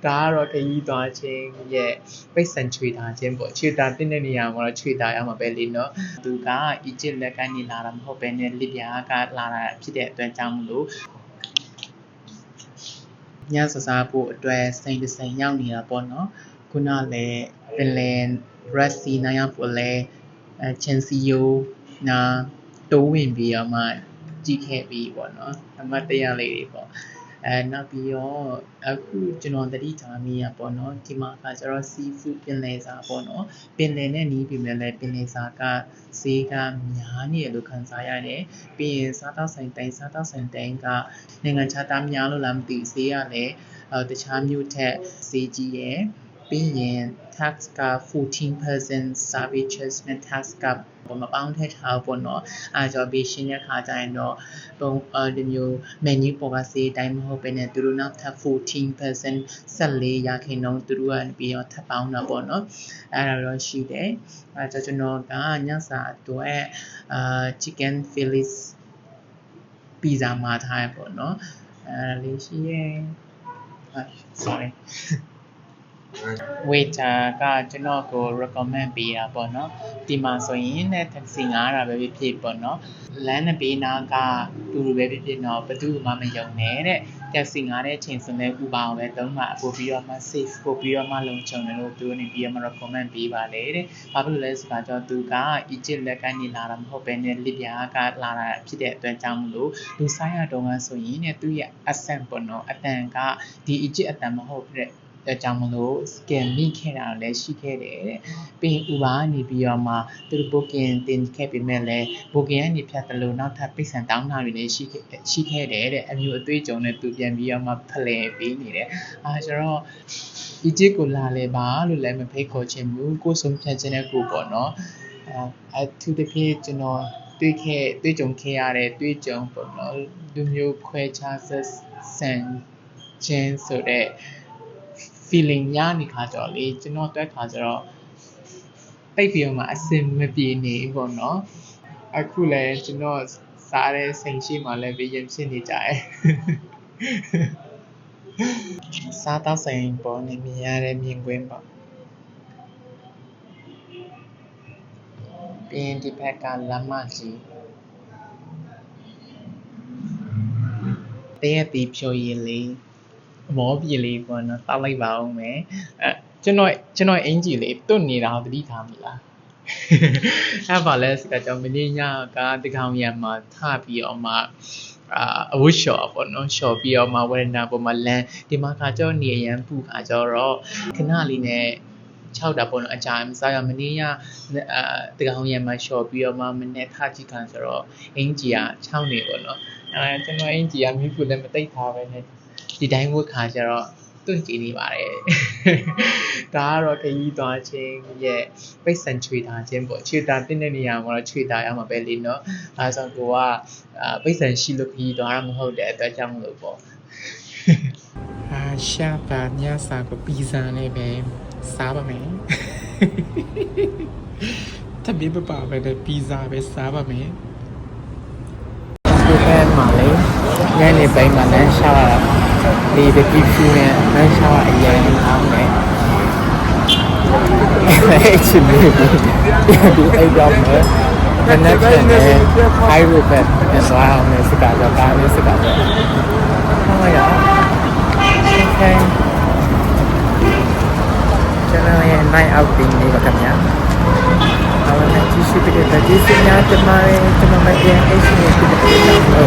ဒါကတော့ခရီးသွားခြင်းရဲ့ပိတ်ဆန်ချွေတာခြင်းပေါ့ချွေတာတင်းတဲ့နေရာမှာတော့ချွေတာရမှာပဲလေနော်သူကအီဂျစ်လက်ကနေလာတာမဟုတ်ဘဲနဲ့လစ်ဗျာကလာတာဖြစ်တဲ့အတွက်ကြောင့်မလို့ညဆဆာဖို့အတွက်စိန်တစိန်ရောက်နေတာပေါ့နော်ခုနလည်းပင်လယ်ရက်စီနိုင်ရောက်ဖို့လဲချန်စီယိုနာတိုးဝင်ပြီးတော့မှကြည့်ခဲ့ပြီးပေါ့နော်အမှတ်တရလေးတွေပေါ့နောက်ပြီးတော့အခုကျွန်တော်တတိထားမိရပေါ့နော်ဒီမှာကကျတော့ seafood ပင်လယ်စာပေါ့နော်ပင်လယ်နဲ့နီးပြီးမြဲလဲပင်လယ်စာကဈေးကများနေတယ်လို့ခံစားရတယ်ပြီးရင်စားတောက်ဆိုင်တိုင်းကနိုင်ငံခြားသားများလို့လားမသိဈေးကလည်းတခြားမြို့ထက်ဈေးကြီးရယ်ပြီးရင် tax က 14% services နဲ့ tax ကမပေါင်းထည့်ထားပေါ့နော်အားကြောင့်ဘေးရှင်းတဲ့ခါကျရင်တော့ဒီမျိုး menu ပေါ်ကဈေးတိုင်းမဟုတ်ဘဲနဲ့သူတို့နောက်ထပ် 14% 14%သူတို့ကပြီးတော့ထပ်ပေါင်းတာပေါ့နော်အဲ့ဒါတော့ရှိတယ်အဲ့ကြောင့်ကျွန်တော်ကညစာအတွက်chicken fillet pizza မှာထားရပေါ့နော်အဲ့လေးရှိရဲ့ sorry waiter ကကျွန်တော်ကို recommend ပေးတာပေါ့နော်ဒီမှာဆိုရင်လည်း taxi ငားတာပဲဖြစ်ပေါ့နော်လမ်းနဲ့ဘေးနားကတူတူပဲဖြစ်တော့ဘယ်သူမှမယုံနဲ့တဲ့ taxi ငားတဲ့အချိန်ဆိုလည်း Uber ကိုပဲသုံးပါပို့ပြီးတော့မှ safe ပို့ပြီးတော့မှလုံခြုံတယ်လို့သူကနေပြီးတော့မှ recommend ပေးပါလေတဲ့ဘာဖြစ်လို့လဲဆိုတော့သူက Egypt လက်ကနေလာတာမဟုတ်ဘဲနဲ့လစ်ဗျာကလာတာဖြစ်တဲ့အတွက်ကြောင့်မလို့လူဆိုင်ရတုံးကဆိုရင်ねသူရဲ့ accent ပေါ့နော်အတန်ကဒီ Egypt အတန်မဟုတ်တဲ့အကြောင်းမလို့ scan မိခဲ့တာလည်းရှိခဲ့တယ်တဲ့ပြီးရင် Uber ကနေပြီးတော့မှသူတို့ booking တင်ခဲ့ပေမဲ့လည်း booking ကနေဖြတ်တယ်လို့နောက်ထပ်ပိတ်ဆန်တောင်းတာတွေလည်းရှိခဲ့တယ်တဲ့အမျိုးအသွေးကြုံနဲ့သူပြန်ပြီးတော့မှဖလှယ်ပေးနေတယ်ဆိုတော့ Egypt ကိုလာလေပါလို့လည်းမဖိတ်ခေါ်ချင်ဘူးကိုယ်ဆုံးဖြတ်ခြင်းနဲ့ကိုပေါ့နော်အထူးသဖြင့်ကျွန်တော်တွေ့ကြုံခဲ့ရတဲ့တွေ့ကြုံပေါ့နော်လူမျိုးခွဲခြားဆက်ဆံခြင်းဆိုတဲ့ feeling ရနေခါကြတော့လေကျွန်တော်တက်ခါကြတော့တိတ်ပြီးတော့မှအစင်မပြေနေဘူးပေါ့နော်အခုလည်းကျွန်တော်စားတဲ့စိန်ရှိမှလည်းဘေးရင်ဖြစ်နေကြတယ်စားတော့စိန်ပေါ်နေမြင်ရတဲ့မြင်ကွင်းပေါ့ပြီးရင်ဒီဘက်ကလမ်းမကြီးတရက်တီဖြိုရည်လေးမောပြေလေးပေါ့နော်တောက်လိုက်ပါဦးမယ်ကျွန်တော်အင်ဂျီလေးတွတ်နေတာကိုသတိထားမိလားအဲ့ပါလဲစကကြောင့်မင်းညကတကောင်ရံမှာထပြီးတော့မှအဝတ်လျှော်ပေါ့နော်လျှော်ပြီးတော့မှဝရဏပေါ်မှာလမ်းဒီမှာခါကြောနေရန်ပူခါကြောတော့ခဏလေးနဲ့6တာပေါ့နော်အကြာမစားရမင်းညတကောင်ရံမှာလျှော်ပြီးတော့မှမနေ့ခါကြည့်ခံဆိုတော့အင်ဂျီက6နေပေါ့နော်ကျွန်တော်အင်ဂျီကမိဖို့လည်းမသိထားပဲနဲ့ဒီတိုင်းဝတ်ခါကျတော့တွန့်ကြည့်နေပါတယ်ဒါကတော့ခရီးသွားခြင်းရဲ့ပိတ်ဆန်ချွေတာခြင်းပေါ့ချွေတာတင်းတဲ့နေရာမှာတော့ချွေတာရမှာပဲလေနော်အဲဆိုကိုကပိတ်ဆန်ရှိလို့ခရီးသွားတာမဟုတ်တဲ့အတွက်ကြောင့်မလို့ပေါ့ရှာတာညစာကိုပီဇာနဲ့ပဲစားပါမယ်တပည့်ပပပဲပီဇာပဲစားပါမယ်ဒီဘက်မှာလေညနေပိုင်းမှာလမ်းလျှောက်ရတာဒီဘက်ကြီးဖြူနဲ့လမ်းလျှောက်အရင်အားမယ်အဲ့ချင်တယ်ဒီအဲ့တော့မယ်the next day I will bet and so I'm going to go down this go oh yeah okay generally a night outing นี่ก็กันเนี่ยเอาละที่ชื่อเป็นแต่ที่สิ่งนี้จะมาเป็น ASMR